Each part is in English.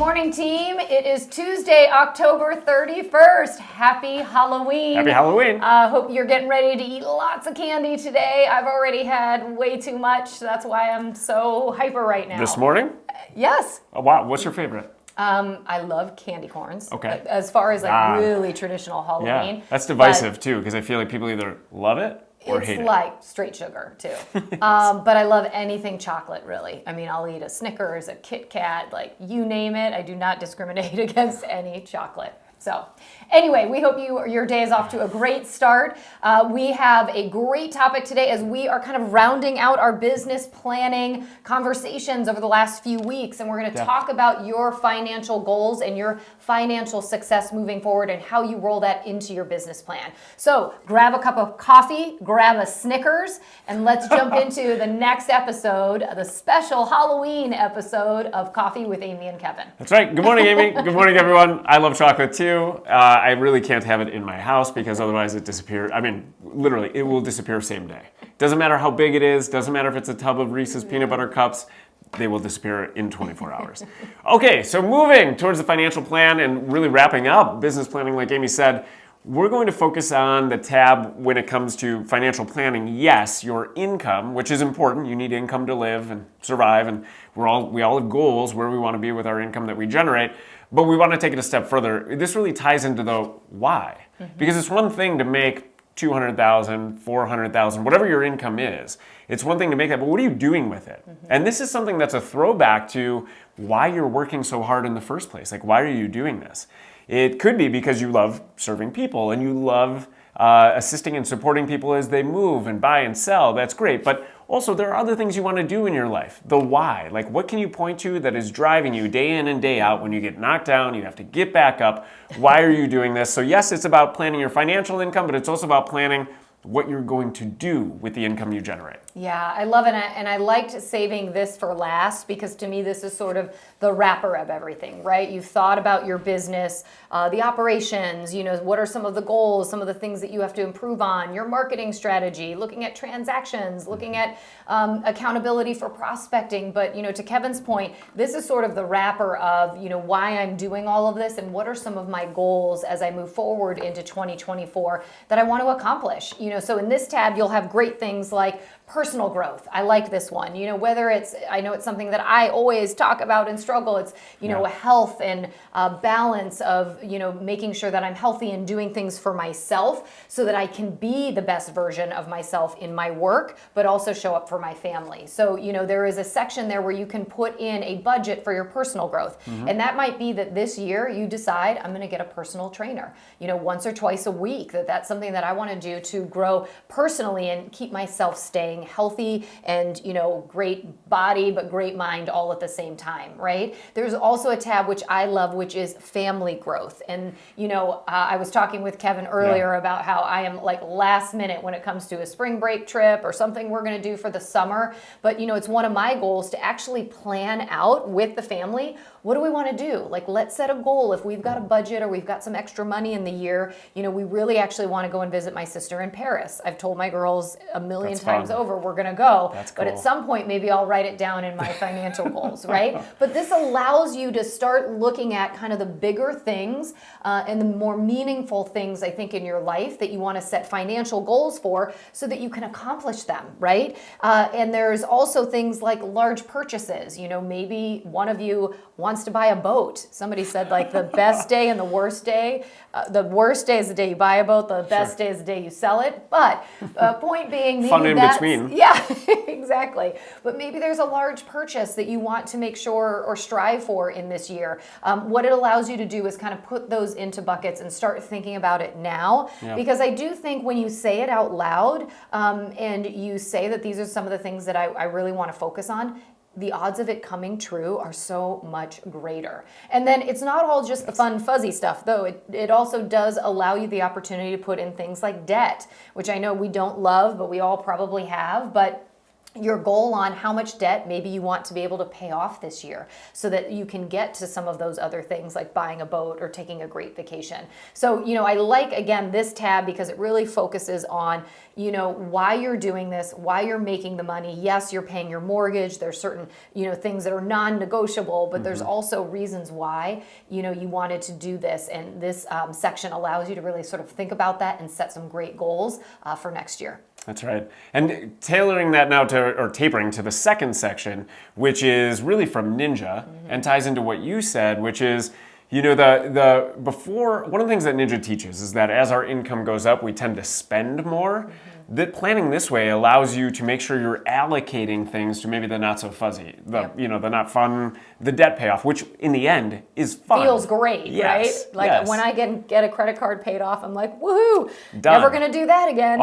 morning, team. It is Tuesday, October 31st. Happy Halloween. Happy Halloween. Hope you're getting ready to eat lots of candy today. I've already had way too much. So that's why I'm so hyper right now. This morning? Yes. Oh, wow. What's your favorite? I love candy corns. Okay. As far as like really traditional Halloween. Yeah, that's divisive too, because I feel like people either love it or hate it. It's like straight sugar too. But I love anything chocolate, really. I mean, I'll eat a Snickers, a Kit Kat, like you name it. I do not discriminate against any chocolate. So anyway, we hope your day is off to a great start. We have a great topic today as we are kind of rounding out our business planning conversations over the last few weeks. And we're going to talk about your financial goals and your financial success moving forward and how you roll that into your business plan. So grab a cup of coffee, grab a Snickers, and let's jump into the next episode, the special Halloween episode of Coffee with Amy and Kevin. That's right. Good morning, Amy. Good morning, everyone. I love chocolate too. I really can't have it in my house because otherwise it disappears. I mean, literally, it will disappear same day. Doesn't matter how big it is. Doesn't matter if it's a tub of Reese's peanut butter cups. They will disappear in 24 hours. Okay, so moving towards the financial plan and really wrapping up business planning, like Amy said, we're going to focus on the tab when it comes to financial planning. Yes, your income, which is important. You need income to live and survive, and we all have goals where we want to be with our income that we generate. But we want to take it a step further. This really ties into the why. Because it's one thing to make $200,000, $400,000, whatever your income is. It's one thing to make that, but what are you doing with it? And this is something that's a throwback to why you're working so hard in the first place. Like, why are you doing this? It could be because you love serving people and you love assisting and supporting people as they move and buy and sell. That's great. But also, there are other things you want to do in your life. The why. Like, what can you point to that is driving you day in and day out? When you get knocked down, you have to get back up. Why are you doing this? So yes, it's about planning your financial income, but it's also about planning what you're going to do with the income you generate. Yeah, I love it. And I liked saving this for last because to me, this is sort of the wrapper of everything, right? You've thought about your business, the operations, what are some of the goals, some of the things that you have to improve on, your marketing strategy, looking at transactions, looking at accountability for prospecting. But, to Kevin's point, this is sort of the wrapper of, why I'm doing all of this and what are some of my goals as I move forward into 2024 that I want to accomplish. So in this tab, you'll have great things like personal growth. I like this one. Whether I know it's something that I always talk about and struggle. It's, health and balance of, making sure that I'm healthy and doing things for myself so that I can be the best version of myself in my work, but also show up for my family. So, there is a section there where you can put in a budget for your personal growth. And that might be that this year you decide I'm going to get a personal trainer, once or twice a week, that's something that I want to do to grow personally and keep myself staying healthy and, great body, but great mind all at the same time, right? There's also a tab which I love, which is family growth. And, I was talking with Kevin earlier about how I am like last minute when it comes to a spring break trip or something we're going to do for the summer. But, it's one of my goals to actually plan out with the family. What do we want to do? Like, let's set a goal. If we've got a budget or we've got some extra money in the year, we really actually want to go and visit my sister in Paris. I've told my girls a million times over, we're going to go. That's cool. But at some point, maybe I'll write it down in my financial goals, right? But this allows you to start looking at kind of the bigger things and the more meaningful things, I think, in your life that you want to set financial goals for so that you can accomplish them, right? And there's also things like large purchases. Maybe one of you wants to buy a boat. Somebody said like the best day and the worst day. The worst day is the day you buy a boat. The best day is the day you sell it. But point being, maybe fun in between. Yeah, exactly. But maybe there's a large purchase that you want to make sure or strive for in this year. What it allows you to do is kind of put those into buckets and start thinking about it now. Yeah. Because I do think when you say it out loud and you say that these are some of the things that I really want to focus on, the odds of it coming true are so much greater. And then it's not all just the fun, fuzzy stuff, though. It also does allow you the opportunity to put in things like debt, which I know we don't love, but we all probably have. But your goal on how much debt maybe you want to be able to pay off this year so that you can get to some of those other things like buying a boat or taking a great vacation. So, I like, again, this tab because it really focuses on, why you're doing this, why you're making the money. Yes, you're paying your mortgage. There's certain, things that are non-negotiable, but there's also reasons why, you wanted to do this. And this section allows you to really sort of think about that and set some great goals for next year. That's right. And tailoring that now or tapering to the second section, which is really from Ninja and ties into what you said, which is, before, one of the things that Ninja teaches is that as our income goes up, we tend to spend more. That planning this way allows you to make sure you're allocating things to maybe the not so fuzzy, the not fun, the debt payoff, which in the end is fun. Feels great, yes, right? Like yes. when I get a credit card paid off, I'm like, woohoo, Done. never gonna do that again.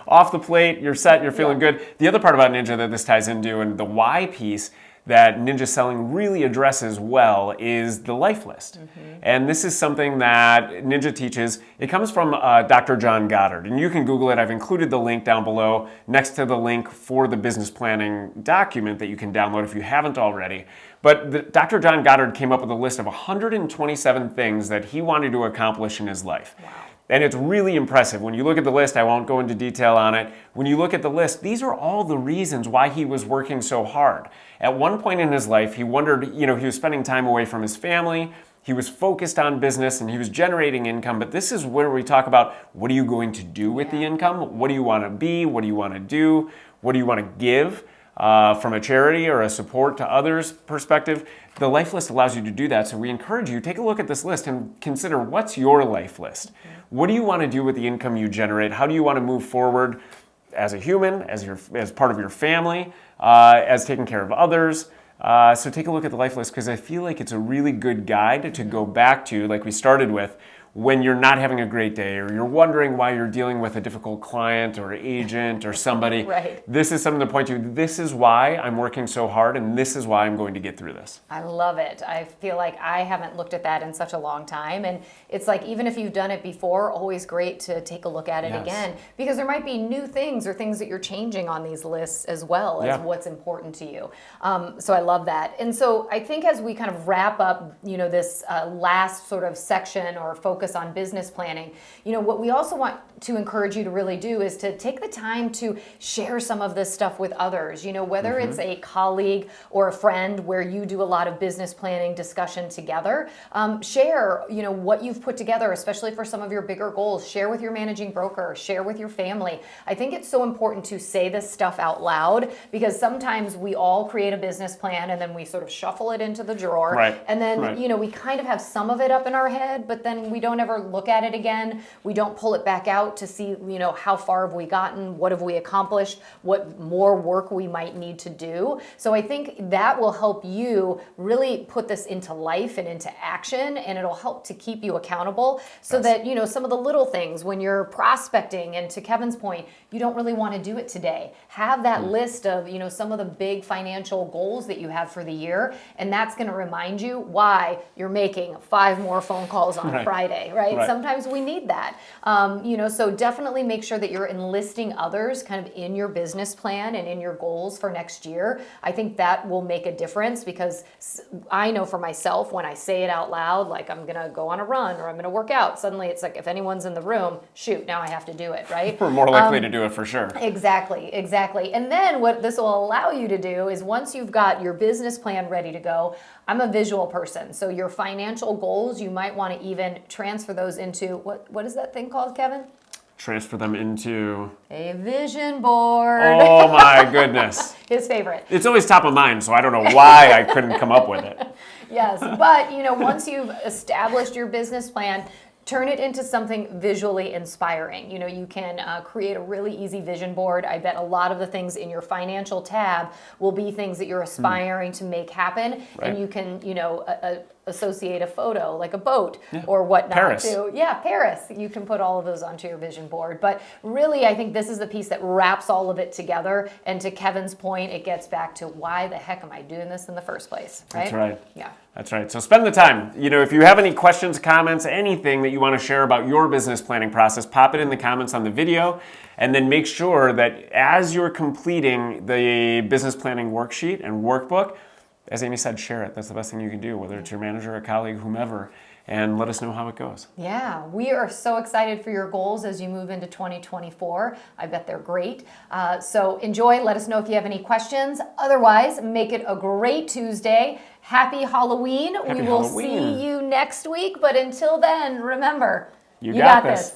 Off the plate, you're set, you're feeling good. The other part about Ninja that this ties into and the why piece that Ninja Selling really addresses well is the life list. And this is something that Ninja teaches. It comes from Dr. John Goddard, and you can Google it. I've included the link down below next to the link for the business planning document that you can download if you haven't already. But Dr. John Goddard came up with a list of 127 things that he wanted to accomplish in his life. Wow. And it's really impressive. When you look at the list, I won't go into detail on it. When you look at the list, these are all the reasons why he was working so hard. At one point in his life, he wondered, he was spending time away from his family, he was focused on business, and he was generating income. But this is where we talk about, what are you going to do with the income? What do you want to be? What do you want to do? What do you want to give? From a charity or a support to others perspective, the life list allows you to do that. So we encourage you, take a look at this list and consider, what's your life list? What do you want to do with the income you generate? How do you want to move forward as a human, as part of your family, as taking care of others? So take a look at the life list because I feel like it's a really good guide to go back to, like we started with, when you're not having a great day or you're wondering why you're dealing with a difficult client or agent or somebody. Right. This is something to point to. This is why I'm working so hard and this is why I'm going to get through this. I love it. I feel like I haven't looked at that in such a long time. And it's like, even if you've done it before, always great to take a look at it again, because there might be new things or things that you're changing on these lists as well as what's important to you. So I love that. And so I think as we kind of wrap up, this last sort of section or focus on business planning, what we also want to encourage you to really do is to take the time to share some of this stuff with others, whether it's a colleague or a friend where you do a lot of business planning discussion together. Share, what you've put together, especially for some of your bigger goals. Share with your managing broker, share with your family. I think it's so important to say this stuff out loud because sometimes we all create a business plan and then we sort of shuffle it into the drawer. Right. And then, we kind of have some of it up in our head, but then we don't ever look at it again. We don't pull it back out to see, how far have we gotten? What have we accomplished? What more work we might need to do? So I think that will help you really put this into life and into action, and it'll help to keep you accountable so that, some of the little things when you're prospecting, and to Kevin's point, you don't really want to do it today. Have that list of, some of the big financial goals that you have for the year, and that's going to remind you why you're making 5 more phone calls on Friday, right? Sometimes we need that. So definitely make sure that you're enlisting others kind of in your business plan and in your goals for next year. I think that will make a difference because I know for myself, when I say it out loud, like I'm going to go on a run or I'm going to work out, suddenly it's like if anyone's in the room, shoot, now I have to do it, right? We're more likely to do it for sure. Exactly. And then what this will allow you to do is once you've got your business plan ready to go, I'm a visual person. So your financial goals, you might want to even transfer those into, what is that thing called, Kevin? Transfer them into a vision board. Oh my goodness. His favorite. It's always top of mind, so I don't know why I couldn't come up with it. Yes, but once you've established your business plan, turn it into something visually inspiring. You can create a really easy vision board. I bet a lot of the things in your financial tab will be things that you're aspiring to make happen. Right. And you can, associate a photo, like a boat or whatnot. Paris. Paris. You can put all of those onto your vision board. But really, I think this is the piece that wraps all of it together. And to Kevin's point, it gets back to why the heck am I doing this in the first place, right? That's right. Yeah. That's right. So spend the time. If you have any questions, comments, anything that you want to share about your business planning process, pop it in the comments on the video. And then make sure that as you're completing the business planning worksheet and workbook, as Amy said, share it. That's the best thing you can do, whether it's your manager, a colleague, whomever, and let us know how it goes. Yeah, we are so excited for your goals as you move into 2024. I bet they're great. So enjoy. Let us know if you have any questions. Otherwise, make it a great Tuesday. Happy Halloween. Happy We will Halloween. see you next week. But until then, remember, you got this.